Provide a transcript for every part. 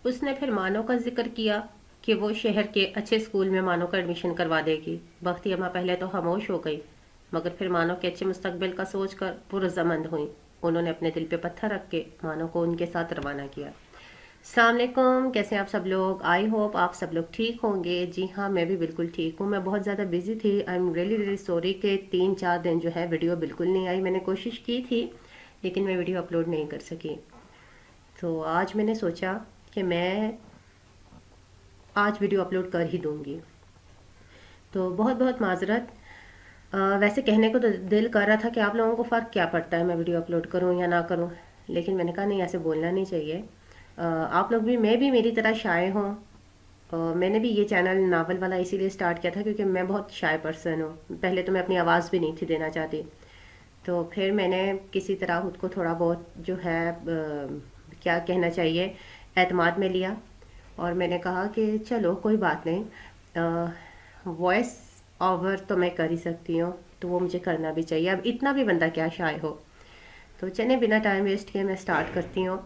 اس نے پھر مانو کا ذکر کیا کہ وہ شہر کے اچھے اسکول میں مانو کا ایڈمیشن کروا دے گی۔ بختی اماں پہلے تو خاموش ہو گئی، مگر پھر مانو کے اچھے مستقبل کا سوچ کر پرزمند ہوئیں۔ انہوں نے اپنے دل پہ پتھر رکھ کے مانو کو ان کے ساتھ روانہ کیا۔ السلام علیکم، کیسے ہیں آپ سب لوگ؟ آئی ہوپ آپ سب لوگ ٹھیک ہوں گے۔ جی ہاں، میں بھی بالکل ٹھیک ہوں۔ میں بہت زیادہ بزی تھی، آئی ایم ریئلی سوری کہ 3-4 دن جو ہے ویڈیو بالکل نہیں آئی۔ میں نے کوشش کی تھی لیکن میں ویڈیو اپلوڈ نہیں کر سکی۔ تو آج میں نے سوچا کہ میں آج ویڈیو اپلوڈ کر ہی دوں گی، تو بہت بہت معذرت۔ ویسے کہنے کو تو دل کر رہا تھا کہ آپ لوگوں کو فرق کیا پڑتا ہے میں ویڈیو اپلوڈ کروں یا نہ کروں، لیکن میں نے کہا نہیں، ایسے بولنا نہیں چاہیے۔ آپ لوگ بھی، میں بھی میری طرح شائع ہوں۔ میں نے بھی یہ چینل ناول والا اسی لیے سٹارٹ کیا تھا کیونکہ میں بہت شائع پرسن ہوں۔ پہلے تو میں اپنی آواز بھی نہیں تھی دینا چاہتی، تو پھر میں نے کسی طرح خود کو تھوڑا بہت جو ہے کیا کہنا چاہیے اعتماد میں لیا، اور میں نے کہا کہ چلو کوئی بات نہیں، وائس اوور تو میں کر ہی سکتی ہوں، تو وہ مجھے کرنا بھی چاہیے، اب اتنا بھی بندہ کیا شائع ہو۔ تو چلیں بنا ٹائم ویسٹ کیے میں سٹارٹ کرتی ہوں۔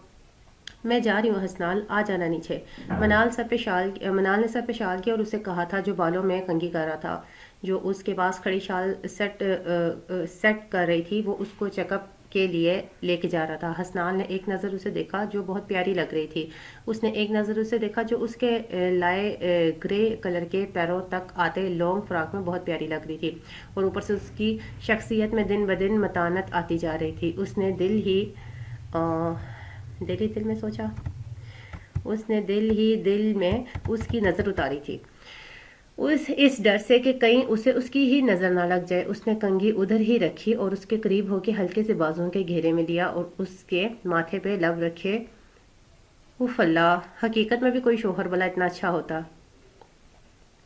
میں جا رہی ہوں حسنال، آ جانا نیچے۔ منال نے سر پہ شال کیا اور اسے کہا تھا جو بالوں میں کنگھی کر رہا تھا، جو اس کے پاس کھڑی شال سیٹ کر رہی تھی، وہ اس کو چیک اپ کے لیے لے کے جا رہا تھا۔ حسنال نے ایک نظر اسے دیکھا جو بہت پیاری لگ رہی تھی۔ اس نے ایک نظر اسے دیکھا جو اس کے لائے گرے کلر کے پیروں تک آتے لانگ فراک میں بہت پیاری لگ رہی تھی، اور اوپر سے اس کی شخصیت میں دن بدن متانت آتی جا رہی تھی۔ اس نے دل ہی میں سوچا، اس نے دل میں اس کی نظر اتاری تھی، اس ڈر سے کہ کہیں اسے اس کی ہی نظر نہ لگ جائے۔ اس نے کنگھی ادھر ہی رکھی اور اس کے قریب ہو کے ہلکے سے بازوؤں کے گھیرے میں لیا اور اس کے ماتھے پہ لب رکھے۔ اف اللہ، حقیقت میں بھی کوئی شوہر والا اتنا اچھا ہوتا؟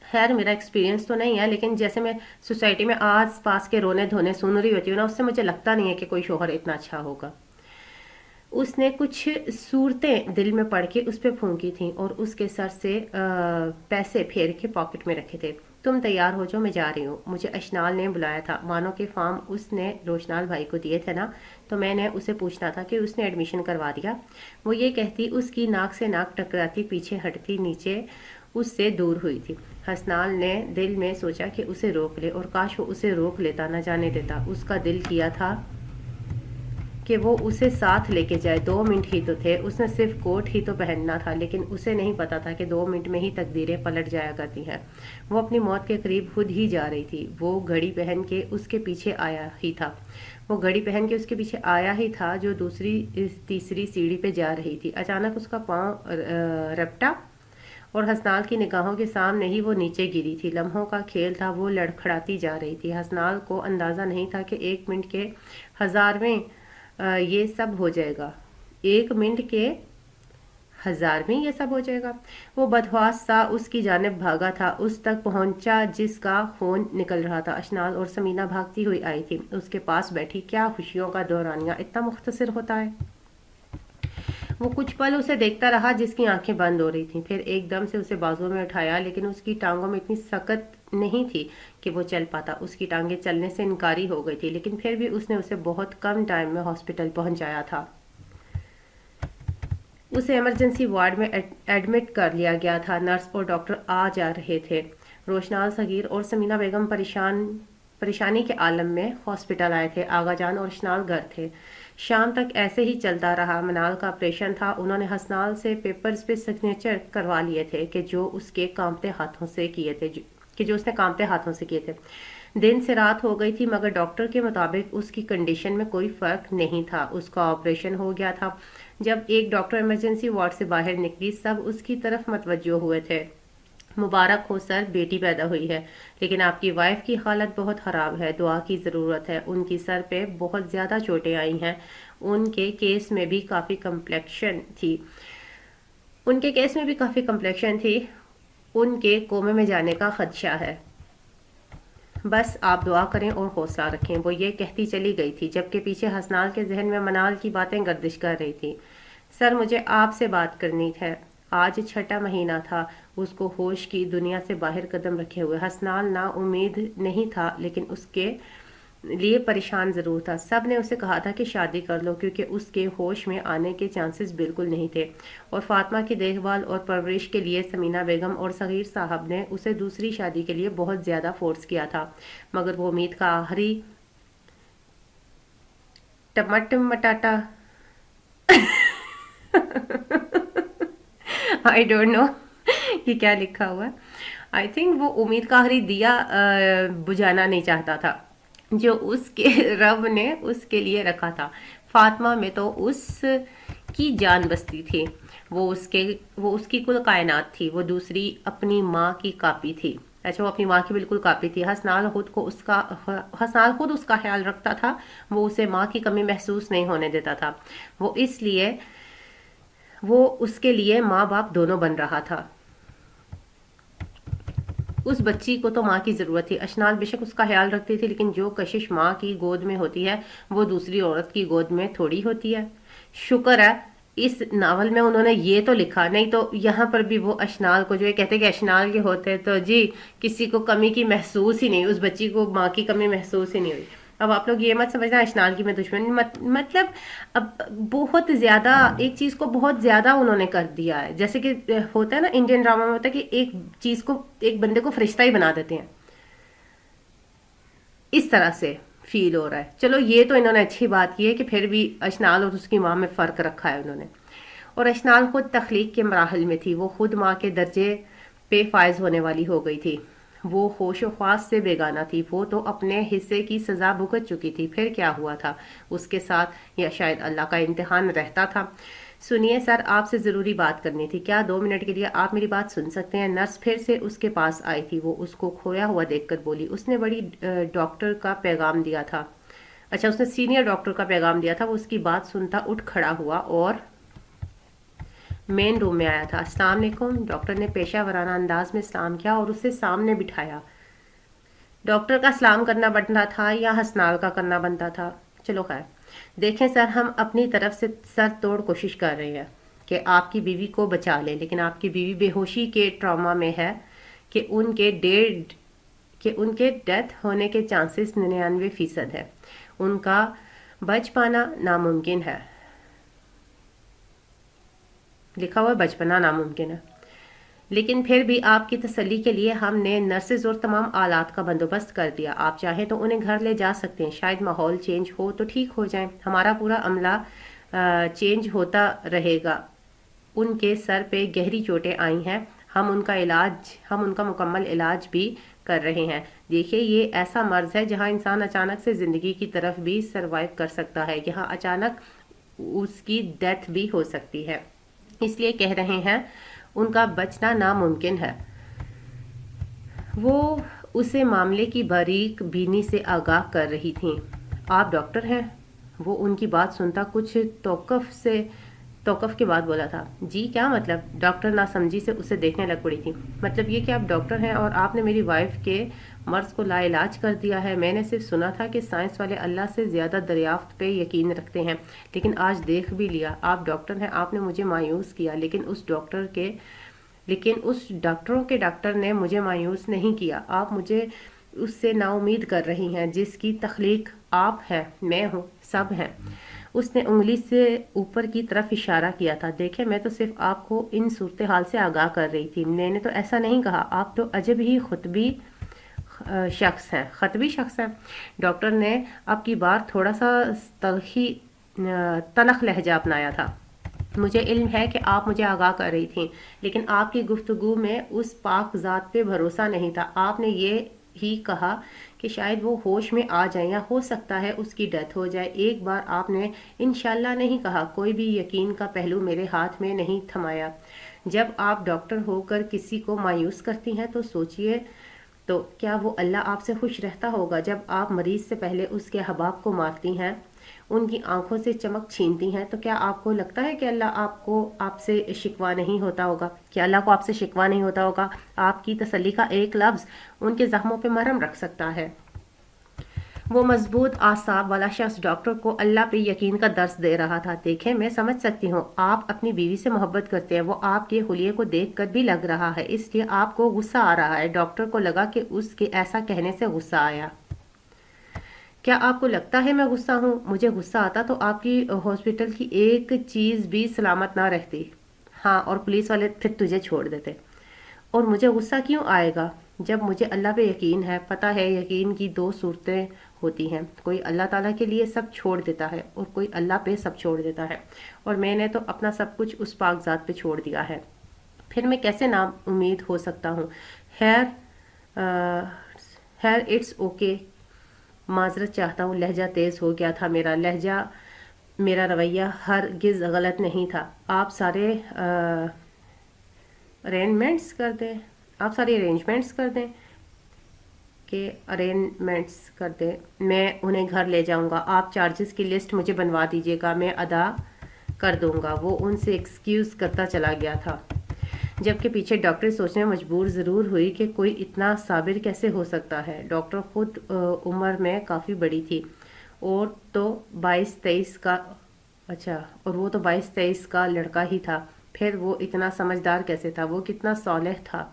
خیر میرا ایکسپیرینس تو نہیں ہے، لیکن جیسے میں سوسائٹی میں آس پاس کے رونے دھونے سن رہی ہوتی ہوں نا، اس سے مجھے لگتا نہیں ہے کہ کوئی شوہر اتنا اچھا ہوگا۔ اس نے کچھ صورتیں دل میں پڑھ کے اس پہ پھونکی تھیں اور اس کے سر سے پیسے پھیر کے پاکٹ میں رکھے تھے۔ تم تیار ہو جاؤ، میں جا رہی ہوں، مجھے اشنال نے بلایا تھا۔ مانو کے فارم اس نے روشنال بھائی کو دیے تھے نا، تو میں نے اسے پوچھنا تھا کہ اس نے ایڈمیشن کروا دیا۔ وہ یہ کہتی اس کی ناک سے ناک ٹکراتی پیچھے ہٹتی نیچے اس سے دور ہوئی تھی۔ حسنال نے دل میں سوچا کہ اسے روک لے، اور کاش وہ اسے روک لیتا، نہ جانے دیتا۔ اس کا دل کیا تھا کہ وہ اسے ساتھ لے کے جائے۔ 2 منٹ ہی تو تھے، اس نے صرف کوٹ ہی تو پہننا تھا، لیکن اسے نہیں پتا تھا کہ 2 منٹ میں ہی تقدیریں پلٹ جایا کرتی ہیں۔ وہ اپنی موت کے قریب خود ہی جا رہی تھی۔ وہ گھڑی پہن کے اس کے پیچھے آیا ہی تھا جو تیسری سیڑھی پہ جا رہی تھی۔ اچانک اس کا پاؤں رپٹا اور حسنال کی نگاہوں کے سامنے ہی وہ نیچے گری تھی۔ لمحوں کا کھیل تھا، وہ لڑکھڑاتی جا رہی تھی۔ حسنال کو اندازہ نہیں تھا کہ 1 منٹ کے 1000ویں یہ سب ہو جائے گا۔ 1 منٹ کے 1000ویں یہ سب ہو جائے گا۔ وہ بدحواس سا اس کی جانب بھاگا تھا، اس تک پہنچا جس کا خون نکل رہا تھا۔ اشنال اور سمینہ بھاگتی ہوئی آئی تھی، اس کے پاس بیٹھی۔ کیا خوشیوں کا دورانیہ اتنا مختصر ہوتا ہے؟ وہ کچھ پل اسے دیکھتا رہا جس کی آنکھیں بند ہو رہی تھیں، پھر ایک دم سے اسے بازو میں اٹھایا، لیکن اس کی ٹانگوں میں اتنی سکت نہیں تھی کہ وہ چل پاتا۔ اس کی ٹانگیں چلنے سے انکاری ہو گئی تھی، لیکن پھر بھی اس نے اسے بہت کم ٹائم میں ہاسپٹل پہنچایا تھا۔ اسے ایمرجنسی وارڈ میں ایڈمٹ کر لیا گیا تھا۔ نرس اور ڈاکٹر آ جا رہے تھے۔ روشنال صغیر اور سمینہ بیگم پریشانی کے عالم میں ہاسپٹل آئے تھے۔ آغا جان اور اشنال گھر تھے۔ شام تک ایسے ہی چلتا رہا۔ منال کا آپریشن تھا، انہوں نے حسنال سے پیپرز پہ سگنیچر کروا لیے تھے کہ جو اس نے کانپتے ہاتھوں سے کیے تھے۔ دن سے رات ہو گئی تھی، مگر ڈاکٹر کے مطابق اس کی کنڈیشن میں کوئی فرق نہیں تھا۔ اس کا آپریشن ہو گیا تھا۔ جب ایک ڈاکٹر ایمرجنسی وارڈ سے باہر نکلی، سب اس کی طرف متوجہ ہوئے تھے۔ مبارک ہو سر، بیٹی پیدا ہوئی ہے، لیکن آپ کی وائف کی حالت بہت خراب ہے، دعا کی ضرورت ہے۔ ان کی سر پہ بہت زیادہ چوٹیں آئی ہیں۔ ان کے کیس میں بھی کافی کمپلیکیشن تھی۔ ان کے کومے میں جانے کا خدشہ ہے۔ بس آپ دعا کریں اور حوصلہ رکھیں، وہ یہ کہتی چلی گئی تھی، جبکہ پیچھے حسنال کے ذہن میں منال کی باتیں گردش کر رہی تھی۔ سر مجھے آپ سے بات کرنی ہے۔ آج 6واں مہینہ تھا اس کو ہوش کی دنیا سے باہر قدم رکھے ہوئے۔ حسنال نا امید نہیں تھا، لیکن اس کے لیے پریشان ضرور تھا۔ سب نے اسے کہا تھا کہ شادی کر لو کیونکہ اس کے ہوش میں آنے کے چانسز بالکل نہیں تھے، اور فاطمہ کی دیکھ بھال اور پرورش کے لیے سمینہ بیگم اور صغیر صاحب نے اسے دوسری شادی کے لیے بہت زیادہ فورس کیا تھا، مگر وہ امید کا آخری مٹاٹا آئی ڈونٹ نو یہ کیا لکھا ہوا ہے، آئی تھنک وہ امید کا آخری دیا بجھانا نہیں چاہتا تھا جو اس کے رب نے اس کے لیے رکھا تھا۔ فاطمہ میں تو اس کی جان بستی تھی، وہ اس کی کل کائنات تھی، وہ دوسری اپنی ماں کی کاپی تھی۔ اچھا، وہ اپنی ماں کی بالکل کاپی تھی۔ حسنال خود اس کا خیال رکھتا تھا، وہ اسے ماں کی کمی محسوس نہیں ہونے دیتا تھا، وہ اس کے لیے ماں باپ دونوں بن رہا تھا۔ اس بچی کو تو ماں کی ضرورت تھی۔ اشنال بے شک اس کا خیال رکھتی تھی، لیکن جو کشش ماں کی گود میں ہوتی ہے وہ دوسری عورت کی گود میں تھوڑی ہوتی ہے۔ شکر ہے اس ناول میں انہوں نے یہ تو لکھا، نہیں تو یہاں پر بھی وہ اشنال کو جو یہ کہتے کہ اشنال کے ہوتے تو جی کسی کو کمی کی محسوس ہی نہیں، اس بچی کو ماں کی کمی محسوس ہی نہیں ہوئی۔ اب آپ لوگ یہ مت سمجھنا اشنال کی میں دشمن، مطلب اب بہت زیادہ ایک چیز کو بہت زیادہ انہوں نے کر دیا ہے، جیسے کہ ہوتا ہے نا انڈین ڈرامہ میں ہوتا ہے کہ ایک چیز کو ایک بندے کو فرشتہ ہی بنا دیتے ہیں، اس طرح سے فیل ہو رہا ہے۔ چلو یہ تو انہوں نے اچھی بات کی ہے کہ پھر بھی اشنال اور اس کی ماں میں فرق رکھا ہے انہوں نے۔ اور اشنال خود تخلیق کے مراحل میں تھی، وہ خود ماں کے درجے پہ فائز ہونے والی ہو گئی تھی، وہ ہوش و خواص سے بیگانہ تھی، وہ تو اپنے حصے کی سزا بھگت چکی تھی، پھر کیا ہوا تھا اس کے ساتھ، یا شاید اللہ کا امتحان رہتا تھا۔ سنیے سر، آپ سے ضروری بات کرنی تھی، کیا 2 منٹ کے لیے آپ میری بات سن سکتے ہیں؟ نرس پھر سے اس کے پاس آئی تھی، وہ اس کو کھویا ہوا دیکھ کر بولی، اس نے بڑی ڈاکٹر کا پیغام دیا تھا۔ اچھا، اس نے سینئر ڈاکٹر کا پیغام دیا تھا۔ وہ اس کی بات سنتا اٹھ کھڑا ہوا اور مین روم میں آیا تھا۔ السلام علیکم، ڈاکٹر نے پیشہ ورانہ انداز میں سلام کیا اور اسے سامنے بٹھایا۔ ڈاکٹر کا سلام کرنا بنتا تھا یا حسنال کا کرنا بنتا تھا؟ چلو خیر، دیکھیں سر، ہم اپنی طرف سے سر توڑ کوشش کر رہے ہیں کہ آپ کی بیوی کو بچا لیں، لیکن آپ کی بیوی بے ہوشی کے ٹراما میں ہے کہ ان کے ڈیتھ ہونے کے چانسز 99% ہے، ان کا بچ پانا ناممکن ہے، لکھا ہوا بچپنا ناممکن ہے، لیکن پھر بھی آپ کی تسلی کے لیے ہم نے نرسز اور تمام آلات کا بندوبست کر دیا، آپ چاہیں تو انہیں گھر لے جا سکتے ہیں، شاید ماحول چینج ہو تو ٹھیک ہو جائیں، ہمارا پورا عملہ چینج ہوتا رہے گا، ان کے سر پہ گہری چوٹیں آئی ہیں، ہم ان کا مکمل علاج بھی کر رہے ہیں۔ دیکھیے، یہ ایسا مرض ہے جہاں انسان اچانک سے زندگی کی طرف بھی سروائیو کر سکتا ہے، یہاں اچانک اس کی ڈیتھ بھی ہو سکتی ہے، اس لیے کہہ رہے ہیں ان کا بچنا ناممکن ہے۔ وہ اسے معاملے کی باریک بینی سے آگاہ کر رہی تھیں۔ آپ ڈاکٹر ہیں؟ وہ ان کی بات سنتا کچھ توقف کے بعد بولا تھا۔ جی، کیا مطلب؟ ڈاکٹر ناسمجھی سے اسے دیکھنے لگ پڑی تھی۔ مطلب یہ کہ آپ ڈاکٹر ہیں اور آپ نے میری وائف کے مرض کو لا علاج کر دیا ہے۔ میں نے صرف سنا تھا کہ سائنس والے اللہ سے زیادہ دریافت پہ یقین رکھتے ہیں، لیکن آج دیکھ بھی لیا۔ آپ ڈاکٹر ہیں، آپ نے مجھے مایوس کیا، لیکن اس ڈاکٹروں کے ڈاکٹر نے مجھے مایوس نہیں کیا۔ آپ مجھے اس سے نا امید کر رہی ہیں جس کی تخلیق آپ ہیں، میں ہوں، سب ہیں۔ اس نے انگلی سے اوپر کی طرف اشارہ کیا تھا۔ دیکھیں، میں تو صرف آپ کو ان صورتحال سے آگاہ کر رہی تھی، میں نے تو ایسا نہیں کہا۔ آپ تو عجب ہی خطبی شخص ہیں۔ ڈاکٹر نے اب کی بار تھوڑا سا تلخ لہجہ اپنایا تھا۔ مجھے علم ہے کہ آپ مجھے آگاہ کر رہی تھیں، لیکن آپ کی گفتگو میں اس پاک ذات پہ بھروسہ نہیں تھا۔ آپ نے یہ ہی کہا کہ شاید وہ ہوش میں آ جائیں یا ہو سکتا ہے اس کی ڈیتھ ہو جائے۔ ایک بار آپ نے انشاءاللہ نہیں کہا۔ کوئی بھی یقین کا پہلو میرے ہاتھ میں نہیں تھمایا۔ جب آپ ڈاکٹر ہو کر کسی کو مایوس کرتی ہیں تو سوچئے تو کیا وہ اللہ آپ سے خوش رہتا ہوگا؟ جب آپ مریض سے پہلے اس کے احباب کو مارتی ہیں، ان کی آنکھوں سے چمک چھینتی ہیں، تو کیا آپ کو لگتا ہے کہ اللہ آپ سے شکوہ نہیں ہوتا ہوگا؟ کیا اللہ کو آپ سے شکوہ نہیں ہوتا ہوگا؟ آپ کی تسلی کا ایک لفظ ان کے زخموں پہ مرہم رکھ سکتا ہے۔ وہ مضبوط اعصاب والا شخص ڈاکٹر کو اللہ پہ یقین کا درس دے رہا تھا۔ دیکھیں، میں سمجھ سکتی ہوں آپ اپنی بیوی سے محبت کرتے ہیں، وہ آپ کے حلیے کو دیکھ کر بھی لگ رہا ہے، اس لیے آپ کو غصہ آ رہا ہے۔ ڈاکٹر کو لگا کہ اس کے ایسا کہنے سے غصہ آیا۔ کیا آپ کو لگتا ہے میں غصہ ہوں؟ مجھے غصہ آتا تو آپ کی ہاسپٹل کی ایک چیز بھی سلامت نہ رہتی۔ ہاں، اور پولیس والے پھر تجھے چھوڑ دیتے۔ اور مجھے غصہ کیوں آئے گا جب مجھے اللہ پہ یقین ہے؟ پتہ ہے یقین کی دو صورتیں ہوتی ہیں، کوئی اللہ تعالیٰ کے لیے سب چھوڑ دیتا ہے اور کوئی اللہ پہ سب چھوڑ دیتا ہے، اور میں نے تو اپنا سب کچھ اس پاک ذات پہ چھوڑ دیا ہے، پھر میں کیسے نا امید ہو سکتا ہوں؟ خیر خیر اٹس اوکے، معذرت چاہتا ہوں، لہجہ تیز ہو گیا تھا میرا لہجہ، میرا رویہ ہرگز غلط نہیں تھا۔ آپ سارے ارینجمنٹس کر دیں، آپ ساری ارینجمنٹس کر دیں کہ ارینجمنٹس کر دیں، میں انہیں گھر لے جاؤں گا، آپ چارجز کی لسٹ مجھے بنوا دیجیے گا، میں ادا کر دوں گا۔ وہ ان سے ایکسکیوز کرتا چلا گیا تھا، جبکہ پیچھے ڈاکٹر سوچنے میں مجبور ضرور ہوئی کہ کوئی اتنا صابر کیسے ہو سکتا ہے۔ ڈاکٹر خود عمر میں کافی بڑی تھی، اور تو 22-23 کا اور وہ تو 22-23 کا لڑکا ہی تھا، پھر وہ اتنا سمجھدار کیسے تھا؟ وہ کتنا صالح تھا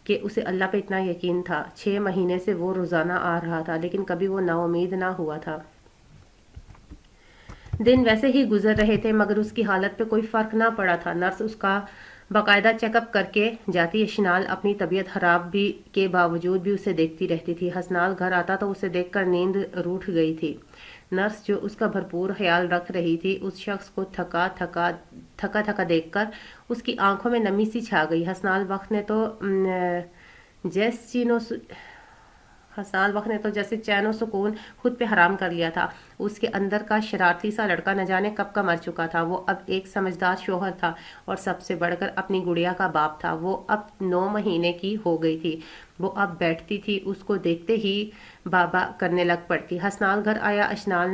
کہ اسے اللہ پہ اتنا یقین تھا۔ 6 مہینے سے وہ روزانہ آ رہا تھا، لیکن کبھی وہ نا امید نہ ہوا تھا۔ دن ویسے ہی گزر رہے تھے، مگر اس کی حالت پہ کوئی فرق نہ پڑا تھا۔ نرس اس کا باقاعدہ چیک اپ کر کے جاتی۔ حسنال اپنی طبیعت خراب بھی کے باوجود بھی اسے دیکھتی رہتی تھی۔ حسنال گھر آتا تو اسے دیکھ کر نیند روٹھ گئی تھی۔ نرس جو اس کا بھرپور خیال رکھ رہی تھی، اس شخص کو تھکا تھکا دیکھ کر اس کی آنکھوں میں نمی سی چھا گئی۔ حسنال وقت نے تو جیسے چین و سکون خود پہ حرام کر لیا تھا۔ اس کے اندر کا شرارتی سا لڑکا نہ جانے کب کا مر چکا تھا۔ وہ اب ایک سمجھدار شوہر تھا، اور سب سے بڑھ کر اپنی گڑیا کا باپ تھا۔ وہ اب 9 مہینے کی ہو گئی تھی۔ وہ اب بیٹھتی تھی، اس کو دیکھتے ہی بابا کرنے لگ پڑتی۔ حسنال گھر آیا، اشنال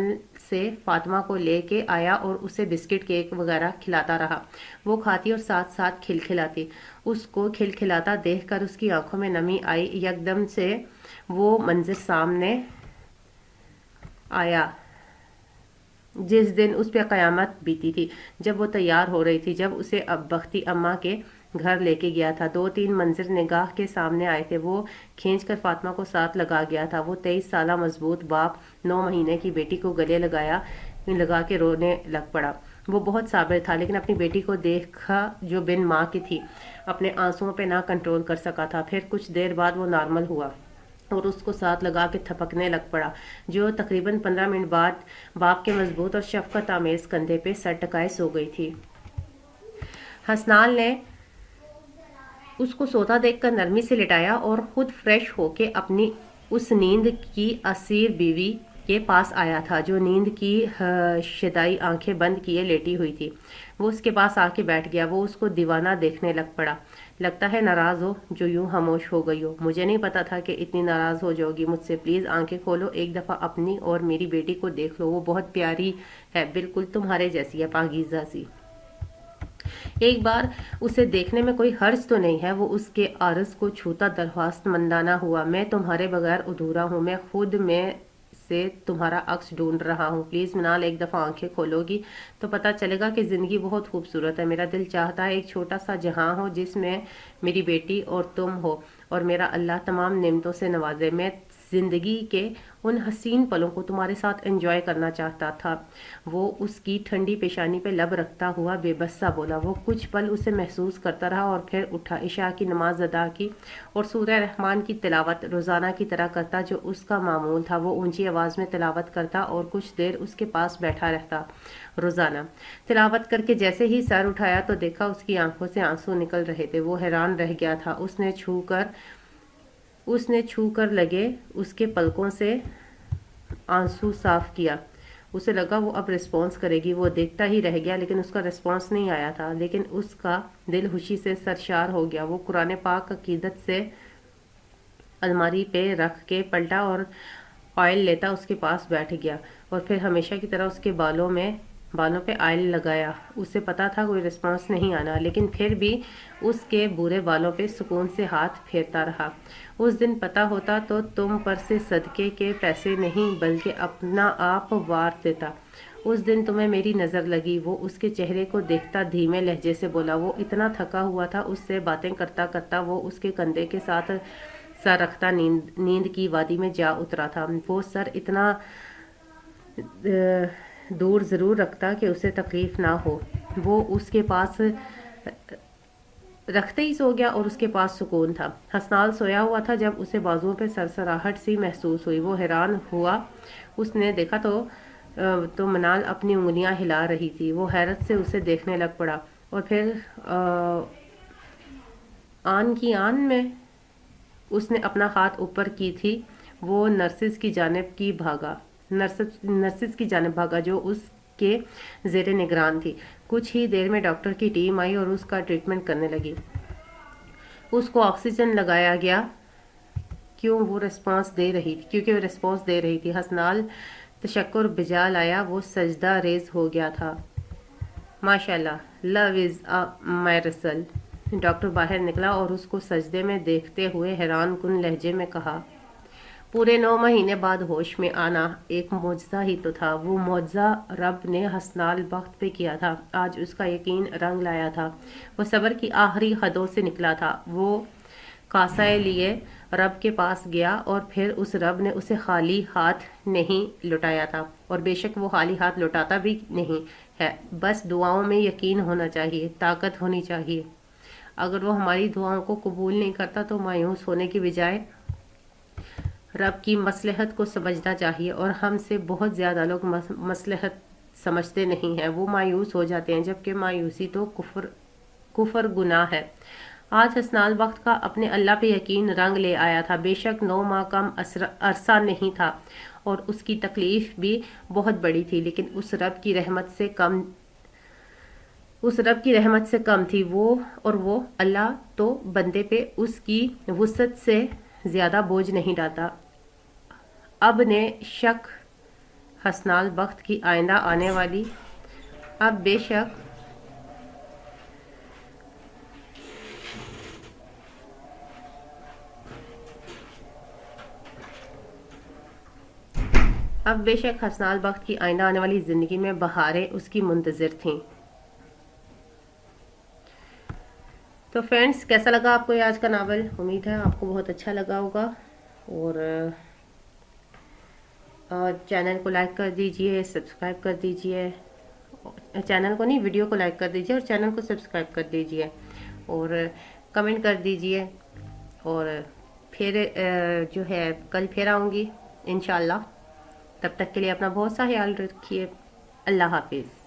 سے فاطمہ کو لے کے آیا اور اسے بسکٹ کیک وغیرہ کھلاتا رہا۔ وہ کھاتی اور ساتھ ساتھ کھلکھلاتی۔ اس کو کھلکھلاتا دیکھ کر اس کی آنکھوں میں نمی آئی۔ یکدم سے وہ منظر سامنے آیا جس دن اس پہ قیامت بیتی تھی، جب وہ تیار ہو رہی تھی، جب اسے اب بختی اماں کے گھر لے کے گیا تھا۔ 2-3 منظر نگاہ کے سامنے آئے تھے۔ وہ کھینچ کر فاطمہ کو ساتھ لگا گیا تھا۔ وہ 23 سالہ مضبوط باپ 9 مہینے کی بیٹی کو گلے لگا کے رونے لگ پڑا۔ وہ بہت صابر تھا، لیکن اپنی بیٹی کو دیکھا جو بن ماں کی تھی، اپنے آنسوؤں پہ نہ کنٹرول کر سکا تھا۔ پھر کچھ دیر بعد وہ نارمل ہوا اور اس کو ساتھ لگا کے تھپکنے لگ پڑا، جو تقریباً 15 منٹ بعد باپ کے مضبوط اور شفقت آمیز کندھے پہ سر ٹکائے سو گئی تھی۔ حسنال نے اس کو سوتا دیکھ کر نرمی سے لٹایا اور خود فریش ہو کے اپنی اس نیند کی اسیر بیوی کے پاس آیا تھا، جو نیند کی شدائی آنکھیں بند کیے لیٹی ہوئی تھی۔ وہ اس کے پاس آ کے بیٹھ گیا۔ وہ اس کو دیوانہ دیکھنے لگ پڑا۔ لگتا ہے ناراض ہو جو یوں خاموش ہو گئی ہو۔ مجھے نہیں پتا تھا کہ اتنی ناراض ہو جاؤ گی مجھ سے۔ پلیز آنکھیں کھولو، ایک دفعہ اپنی اور میری بیٹی کو دیکھ لو، وہ بہت پیاری ہے، بالکل تمہارے جیسی ہے، پاکیزہ سی۔ ایک بار اسے دیکھنے میں کوئی حرج تو نہیں ہے؟ وہ اس کے عارض کو چھوتا درخواست مندانہ ہوا۔ میں تمہارے بغیر ادھورا ہوں، میں خود میں سے تمہارا عکس ڈھونڈ رہا ہوں۔ پلیز منال، ایک دفعہ آنکھیں کھولو گی تو پتہ چلے گا کہ زندگی بہت خوبصورت ہے۔ میرا دل چاہتا ہے ایک چھوٹا سا جہاں ہو جس میں میری بیٹی اور تم ہو، اور میرا اللہ تمام نعمتوں سے نوازے۔ میں زندگی کے ان حسین پلوں کو تمہارے ساتھ انجوائے کرنا چاہتا تھا۔ وہ اس کی ٹھنڈی پیشانی پہ لب رکھتا ہوا بے بس سا بولا۔ وہ کچھ پل اسے محسوس کرتا رہا اور پھر اٹھا، عشاء کی نماز ادا کی اور سورہ رحمان کی تلاوت روزانہ کی طرح کرتا جو اس کا معمول تھا۔ وہ اونچی آواز میں تلاوت کرتا اور کچھ دیر اس کے پاس بیٹھا رہتا۔ روزانہ تلاوت کر کے جیسے ہی سر اٹھایا تو دیکھا اس کی آنکھوں سے آنسو نکل رہے تھے۔ وہ حیران رہ گیا تھا۔ اس نے چھو کر لگے اس کے پلکوں سے آنسو صاف کیا۔ اسے لگا وہ اب رسپانس کرے گی۔ وہ دیکھتا ہی رہ گیا، لیکن اس کا رسپانس نہیں آیا تھا، لیکن اس کا دل خوشی سے سرشار ہو گیا۔ وہ قرآن پاک عقیدت سے الماری پہ رکھ کے پلٹا اور آئل لیتا اس کے پاس بیٹھ گیا، اور پھر ہمیشہ کی طرح اس کے بالوں پہ آئل لگایا۔ اسے پتا تھا کوئی رسپانس نہیں آنا، لیکن پھر بھی اس کے برے بالوں پہ سکون سے ہاتھ پھیرتا رہا۔ اس دن پتا ہوتا تو تم پر سے صدقے کے پیسے نہیں بلکہ اپنا آپ وار دیتا۔ اس دن تمہیں میری نظر لگی۔ وہ اس کے چہرے کو دیکھتا دھیمے لہجے سے بولا۔ وہ اتنا تھکا ہوا تھا، اس سے باتیں کرتا کرتا وہ اس کے کندھے کے ساتھ سر رکھتا نیند کی وادی میں جا اترا تھا۔ وہ سر اتنا دور ضرور رکھتا کہ اسے تکلیف نہ ہو۔ وہ اس کے پاس رکھتے ہی سو گیا اور اس کے پاس سکون تھا۔ حسنال سویا ہوا تھا جب اسے بازوؤں پہ سرسراہٹ سی محسوس ہوئی۔ وہ حیران ہوا، اس نے دیکھا تو منال اپنی انگلیاں ہلا رہی تھی۔ وہ حیرت سے اسے دیکھنے لگ پڑا اور پھر آن کی آن میں اس نے اپنا ہاتھ اوپر کی تھی۔ وہ نرسز کی جانب بھاگا جو اس کے زیر نگران تھی۔ کچھ ہی دیر میں ڈاکٹر کی ٹیم آئی اور اس کا ٹریٹمنٹ کرنے لگی۔ اس کو آکسیجن لگایا گیا کیونکہ وہ رسپانس دے رہی تھی۔ حسنال تشکر بجا لایا، وہ سجدہ ریز ہو گیا تھا۔ ماشاءاللہ، لو از مائی رسل۔ ڈاکٹر باہر نکلا اور اس کو سجدے میں دیکھتے ہوئے حیران کن لہجے میں کہا، پورے 9 مہینے بعد ہوش میں آنا ایک معجزہ ہی تو تھا۔ وہ معجزہ رب نے حسنال بخت پہ کیا تھا۔ آج اس کا یقین رنگ لایا تھا۔ وہ صبر کی آخری حدوں سے نکلا تھا۔ وہ کاسہ لیے رب کے پاس گیا اور پھر اس رب نے اسے خالی ہاتھ نہیں لوٹایا تھا، اور بے شک وہ خالی ہاتھ لوٹاتا بھی نہیں ہے۔ بس دعاؤں میں یقین ہونا چاہیے، طاقت ہونی چاہیے۔ اگر وہ ہماری دعاؤں کو قبول نہیں کرتا تو مایوس ہونے کی بجائے رب کی مصلحت کو سمجھنا چاہیے، اور ہم سے بہت زیادہ لوگ مصلحت سمجھتے نہیں ہیں، وہ مایوس ہو جاتے ہیں، جبکہ مایوسی تو کفر گناہ ہے۔ آج حسنال بخت کا اپنے اللہ پہ یقین رنگ لے آیا تھا۔ بے شک 9 ماہ کم عرصہ نہیں تھا اور اس کی تکلیف بھی بہت بڑی تھی، لیکن اس رب کی رحمت سے کم تھی۔ وہ اللہ تو بندے پہ اس کی وسعت سے زیادہ بوجھ نہیں ڈالتا۔ اب بے شک حسنال بخت کی آئندہ آنے والی زندگی میں بہاریں اس کی منتظر تھیں۔ تو فرینڈز، کیسا لگا آپ کو یہ آج کا ناول؟ امید ہے آپ کو بہت اچھا لگا ہوگا، اور چینل کو لائک کر دیجئے، سبسکرائب کر دیجئے، چینل کو نہیں، ویڈیو کو لائک کر دیجئے اور چینل کو سبسکرائب کر دیجئے، اور کمنٹ کر دیجئے، اور پھر جو ہے کل پھر آؤں گی انشاءاللہ۔ تب تک کے لیے اپنا بہت سا خیال رکھیے۔ اللہ حافظ۔